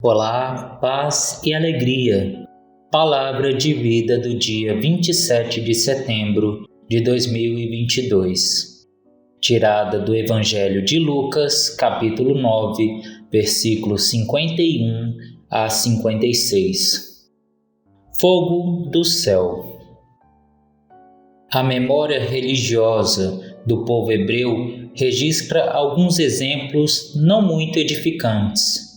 Olá, paz e alegria. Palavra de vida do dia 27 de setembro de 2022. Tirada do Evangelho de Lucas, capítulo 9, versículos 51 a 56. Fogo do céu. A memória religiosa do povo hebreu registra alguns exemplos não muito edificantes.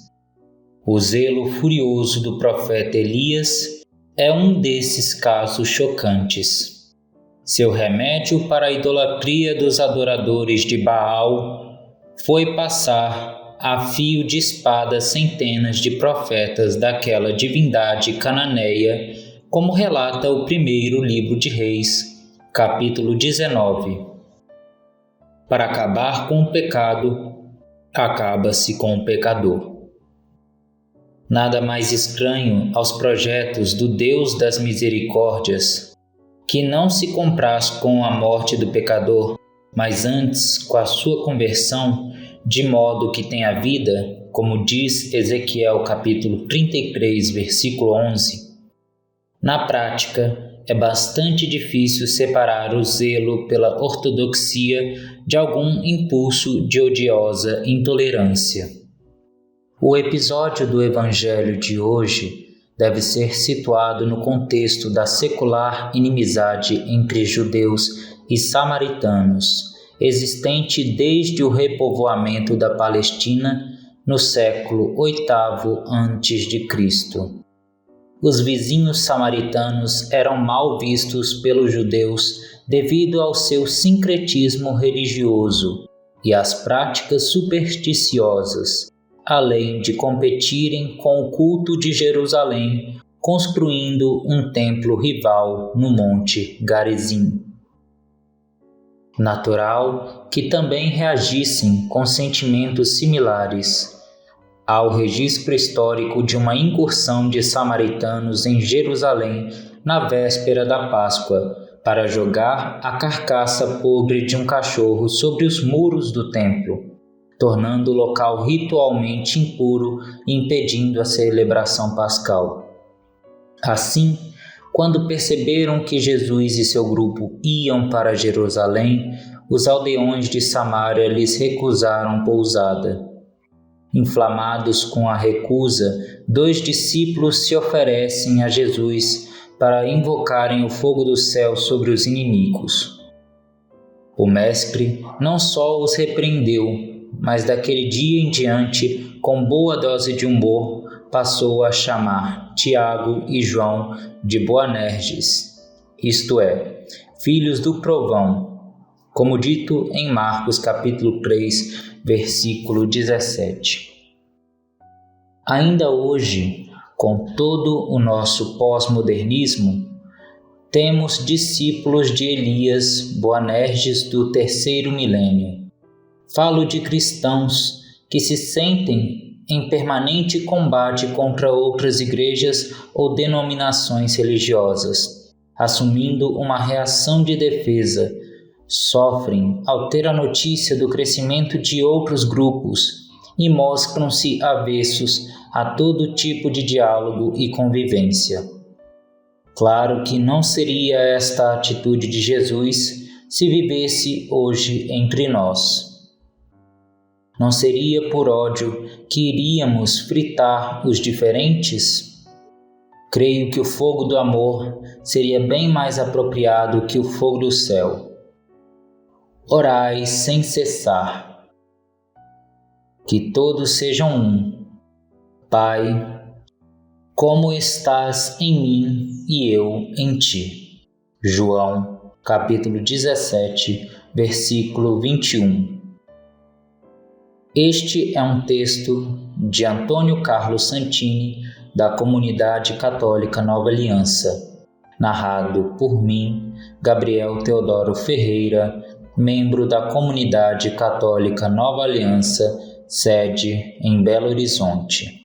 O zelo furioso do profeta Elias é um desses casos chocantes. Seu remédio para a idolatria dos adoradores de Baal foi passar a fio de espada centenas de profetas daquela divindade cananeia, como relata o primeiro livro de Reis, capítulo 19. Para acabar com o pecado, acaba-se com o pecador. Nada mais estranho aos projetos do Deus das misericórdias, que não se compraz com a morte do pecador, mas antes com a sua conversão, de modo que tenha vida, como diz Ezequiel capítulo 33, versículo 11. Na prática, é bastante difícil separar o zelo pela ortodoxia de algum impulso de odiosa intolerância. O episódio do Evangelho de hoje deve ser situado no contexto da secular inimizade entre judeus e samaritanos, existente desde o repovoamento da Palestina no século VIII a.C. Os vizinhos samaritanos eram mal vistos pelos judeus devido ao seu sincretismo religioso e às práticas supersticiosas, além de competirem com o culto de Jerusalém, construindo um templo rival no Monte Garizim. Natural que também reagissem com sentimentos similares ao registro histórico de uma incursão de samaritanos em Jerusalém na véspera da Páscoa, para jogar a carcaça podre de um cachorro sobre os muros do templo, tornando o local ritualmente impuro e impedindo a celebração pascal. Assim, quando perceberam que Jesus e seu grupo iam para Jerusalém, os aldeões de Samaria lhes recusaram pousada. Inflamados com a recusa, 2 discípulos se oferecem a Jesus para invocarem o fogo do céu sobre os inimigos. O mestre não só os repreendeu, mas daquele dia em diante, com boa dose de humor, passou a chamar Tiago e João de Boanerges, isto é, filhos do trovão, como dito em Marcos capítulo 3, versículo 17. Ainda hoje, com todo o nosso pós-modernismo, temos discípulos de Elias, Boanerges do terceiro milênio. Falo de cristãos que se sentem em permanente combate contra outras igrejas ou denominações religiosas, assumindo uma reação de defesa. Sofrem ao ter a notícia do crescimento de outros grupos e mostram-se avessos a todo tipo de diálogo e convivência. Claro que não seria esta a atitude de Jesus se vivesse hoje entre nós. Não seria por ódio que iríamos fritar os diferentes? Creio que o fogo do amor seria bem mais apropriado que o fogo do céu. Orai sem cessar. Que todos sejam um. Pai, como estás em mim e eu em ti. João, capítulo 17, versículo 21. Este é um texto de Antônio Carlos Santini, da Comunidade Católica Nova Aliança, narrado por mim, Gabriel Teodoro Ferreira, membro da Comunidade Católica Nova Aliança, sede em Belo Horizonte.